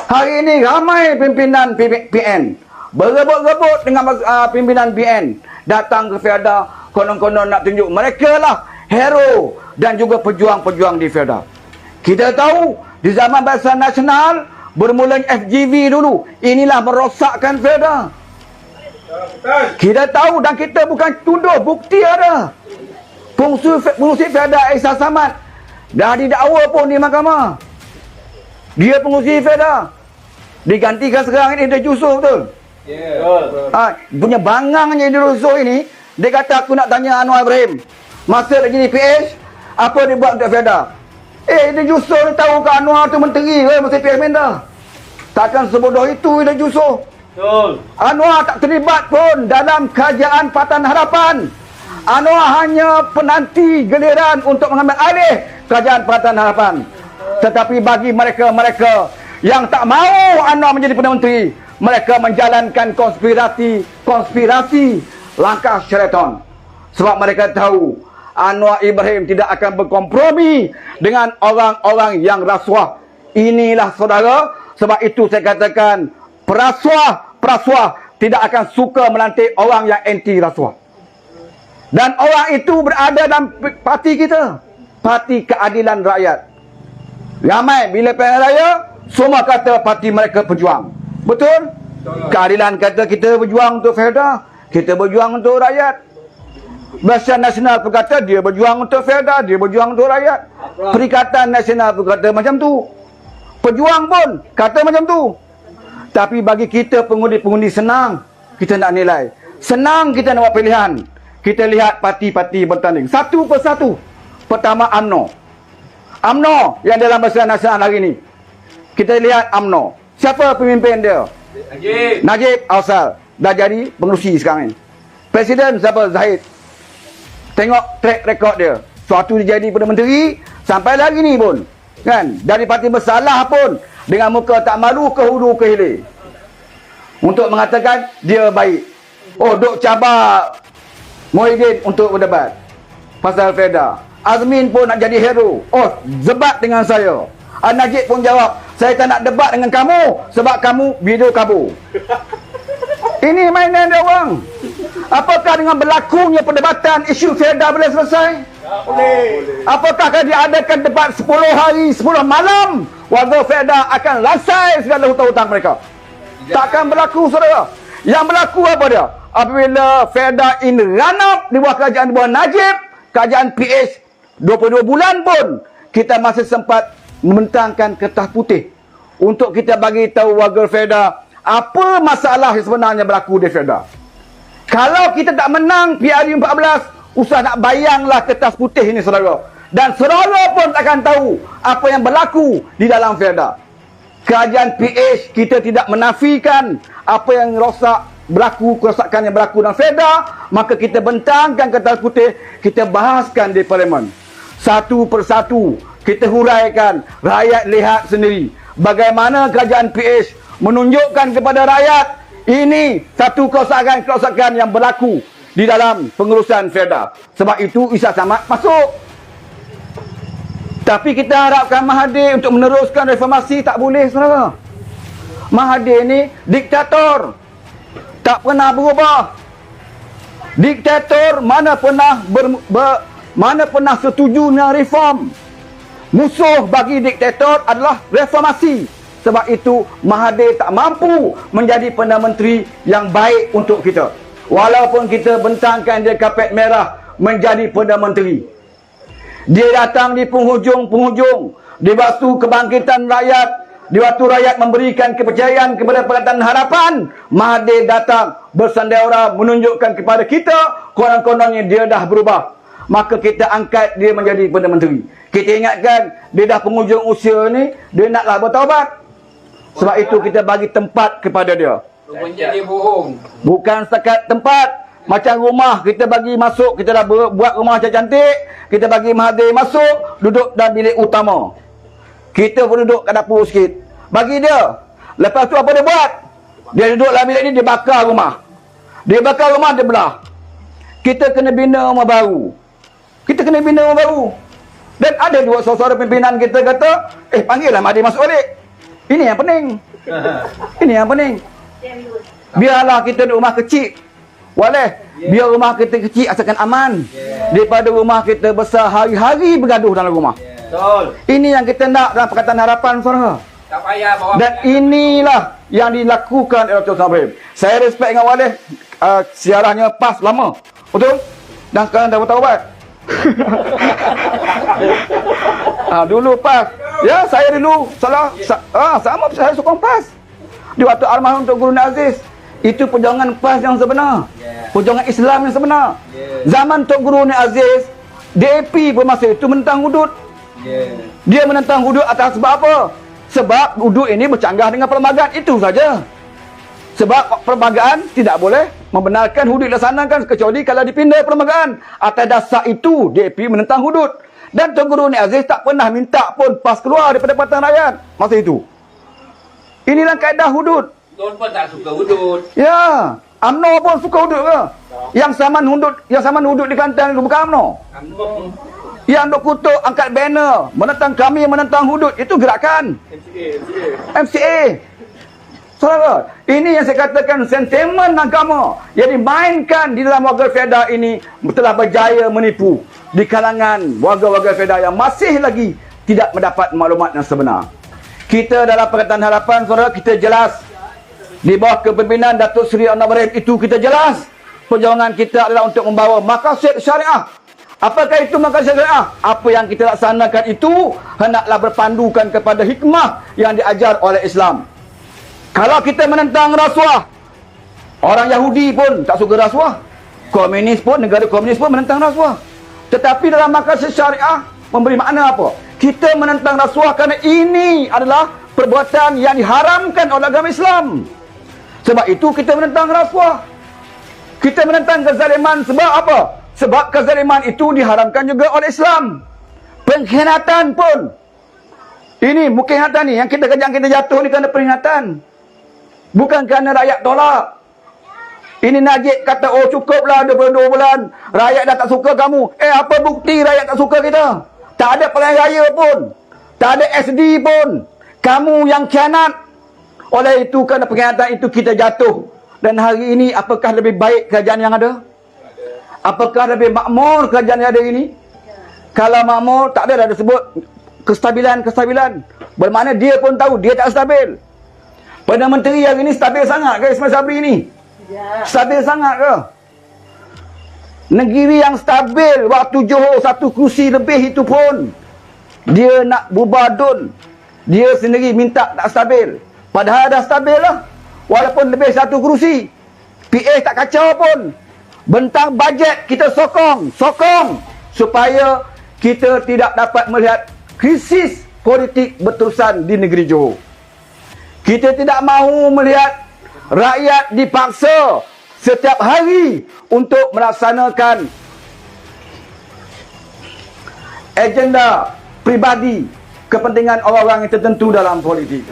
Hari ini ramai pimpinan PN berebut-rebut dengan pimpinan PN datang ke Felda, konon-konon nak tunjuk mereka lah hero dan juga pejuang-pejuang di Felda. Kita tahu di zaman Barisan Nasional bermula FGV dulu, inilah merosakkan Felda. Kita tahu dan kita bukan tuduh, bukti ada. Pengurusi Felda Aisyah Samad dah didakwa pun di mahkamah. Dia pengurusi Felda, digantikan sekarang ini dia Jusoh, betul? Punya bangangnya di Jusoh ini, dia kata aku nak tanya Anwar Ibrahim, masa dia jadi PH, apa dia buat untuk Felda? Dia Jusoh ni tahu ke Anwar tu menteri ke masa PH Mendah? Takkan sebodoh itu dia Jusoh. Anwar tak terlibat pun dalam kerajaan Pakatan Harapan. Anwar hanya penanti giliran untuk mengambil alih kerajaan Pakatan Harapan. Tetapi bagi mereka-mereka yang tak mahu Anwar menjadi Perdana Menteri, mereka menjalankan konspirasi langkah syaitan. Sebab mereka tahu Anwar Ibrahim tidak akan berkompromi dengan orang-orang yang rasuah. Inilah saudara, sebab itu saya katakan perasuah tidak akan suka melantik orang yang anti rasuah. Dan orang itu berada dalam parti kita, Parti Keadilan Rakyat. Ramai bila pilihan raya, semua kata parti mereka pejuang. Betul? Keadilan kata kita berjuang untuk Felda, kita berjuang untuk rakyat. Barisan Nasional berkata dia berjuang untuk Felda, dia berjuang untuk rakyat. Perikatan Nasional berkata macam tu. Pejuang pun kata macam tu. Tapi bagi kita pengundi-pengundi senang kita nak nilai. Senang kita nak buat pilihan. Kita lihat parti-parti bertanding satu persatu. Pertama UMNO. UMNO yang dalam Barisan Nasional hari ini. Kita lihat UMNO. Siapa pemimpin dia? Najib Awsal. Dah jadi pengerusi sekarang ni. Presiden siapa? Zahid. Tengok track record dia. Suatu dia jadi Perdana Menteri sampai lagi ni pun. Kan? Dari parti bersalah pun dengan muka tak malu ke hulu ke hilir. Untuk mengatakan dia baik. Duk cabar Muhyiddin untuk berdebat pasal Felda. Azmin pun nak jadi hero. Zebat dengan saya. Najib pun jawab, saya tak nak debat dengan kamu sebab kamu video kabur. Ini mainan dia orang. Apakah dengan berlakunya perdebatan isu Felda boleh selesai? Boleh. Apakah akan diadakan debat 10 hari, 10 malam, warga Felda akan lasai segala hutang-hutang mereka? Takkan berlaku, saudara. Yang berlaku apa dia? Apabila Felda ini run up di bawah kerajaan bawah Najib, kerajaan PH 22 bulan pun kita masih sempat membentangkan kertas putih untuk kita bagi tahu warga Felda apa masalah yang sebenarnya berlaku di Felda. Kalau kita tak menang PRU 14, usah nak bayanglah kertas putih ini, saudara. Dan saudara pun takkan tahu apa yang berlaku di dalam Felda. Kerajaan PH kita tidak menafikan apa yang kerosakan yang berlaku dalam Felda, maka kita bentangkan kertas putih, kita bahaskan di Parlimen. Satu persatu kita huraikan, rakyat lihat sendiri bagaimana kerajaan PH menunjukkan kepada rakyat ini satu kerosakan yang berlaku di dalam pengurusan Felda. Sebab itu Aisyah Samad masuk. Tapi kita harapkan Mahathir untuk meneruskan reformasi, tak boleh, saudara. Mahathir ni diktator, tak pernah berubah. Diktator mana pernah setuju dengan reform. Musuh bagi diktator adalah reformasi. Sebab itu Mahathir tak mampu menjadi Perdana Menteri yang baik untuk kita. Walaupun kita bentangkan dia kapet merah menjadi Perdana Menteri. Dia datang di penghujung, di waktu kebangkitan rakyat, di waktu rakyat memberikan kepercayaan kepada Pakatan Harapan, Mahathir datang bersandiwara menunjukkan kepada kita konon-kononnya dia dah berubah. Maka kita angkat dia menjadi Perdana Menteri. Kita ingatkan dia dah penghujung usia ni, dia naklah bertaubat. Sebab itu kita bagi tempat kepada dia. Menjadi bohong. Bukan setakat tempat. Macam rumah kita bagi masuk, kita dah buat rumah cantik, kita bagi Mahathir masuk, duduk dalam bilik utama. Kita pun duduk kat dapur sikit. Bagi dia. Lepas tu apa dia buat? Dia duduk dalam bilik ni, dia bakar rumah. Dia bakar rumah, dia belah. Kita kena bina rumah baru. Kita kena bina rumah baru. Dan ada dua saudara pimpinan kita kata, panggillah Mahathir masuk balik. Ini yang pening. Ini yang penting. Biarlah kita di rumah kecil. Boleh. Biar rumah kita kecil asalkan aman. Daripada rumah kita besar hari-hari bergaduh dalam rumah. Betul. Ini yang kita nak dalam Perkataan Harapan, saudara. Tak payah bawa. Dan inilah yang dilakukan oleh Dr. Ibrahim. Saya respect dengan Walid. Siarahnya pas lama. Betul? Dan sekarang dah bertaubat. Dulu pas. Ya, saya dulu salah. Sama saya sokong pas. Di waktu almarhum Tok Guru Aziz. Itu perjuangan PAS yang sebenar. Perjuangan Islam yang sebenar. Zaman Tok Guru Aziz, DAP pun masa itu menentang hudud. Dia menentang hudud atas sebab apa? Sebab hudud ini bercanggah dengan perlembagaan. Itu saja. Sebab perlembagaan tidak boleh membenarkan hudud dilaksanakan kecuali kalau dipindah perlembagaan. Atas dasar itu, DAP menentang hudud. Dan Tok Guru Aziz tak pernah minta pun PAS keluar daripada Pakatan Rakyat masa itu. Inilah kaedah hudud. Tuan pun tak suka hudud. Ya, UMNO pun suka hudud ke? Yang Saman hudud di Kelantan itu bukan UMNO. Yang duk kutuk angkat banner menentang kami menentang hudud, itu gerakan MCA. Saudara, ini yang saya katakan sentimen agama yang dimainkan di dalam warga Fedah ini telah berjaya menipu di kalangan warga-warga Fedah yang masih lagi tidak mendapat maklumat yang sebenar. Kita dalam Perkataan Harapan, saudara, kita jelas di bawah kepimpinan Datuk Seri Anwar Ibrahim itu kita jelas perjuangan kita adalah untuk membawa maqasid syariah. Apakah itu maqasid syariah? Apa yang kita laksanakan itu hendaklah berpandukan kepada hikmah yang diajar oleh Islam. Kalau kita menentang rasuah, orang Yahudi pun tak suka rasuah. Komunis pun, negara komunis pun menentang rasuah. Tetapi dalam maqasid syariah memberi makna apa? Kita menentang rasuah kerana ini adalah perbuatan yang diharamkan oleh agama Islam. Sebab itu kita menentang rasuah. Kita menentang kezaliman sebab apa? Sebab kezaliman itu diharamkan juga oleh Islam. Pengkhianatan pun. Ini pengkhianatan ni yang kita jatuh ni kerana pengkhianatan. Bukan kerana rakyat tolak. Ini Najib kata, oh cukuplah 22 bulan. Rakyat dah tak suka kamu. Apa bukti rakyat tak suka kita? Tak ada pilihan raya pun. Tak ada SD pun. Kamu yang khianat. Oleh itu, kerana pengkhianatan itu kita jatuh. Dan hari ini, apakah lebih baik kerajaan yang ada? Apakah lebih makmur kerajaan yang ada ini? Kalau makmur, tak ada dah disebut kestabilan. Bermakna dia pun tahu, dia tak stabil. Perdana Menteri hari ini stabil sangat ke Ismail Sabri ini? Stabil sangat ke? Negeri yang stabil waktu Johor satu kerusi lebih itu pun dia nak bubar DUN. Dia sendiri minta tak stabil. Padahal dah stabil lah. Walaupun lebih satu kerusi. PA tak kacau pun. Bentang bajet kita sokong supaya kita tidak dapat melihat krisis politik berterusan di negeri Johor. Kita tidak mahu melihat rakyat dipaksa setiap hari untuk melaksanakan agenda pribadi kepentingan orang-orang yang tertentu dalam politik.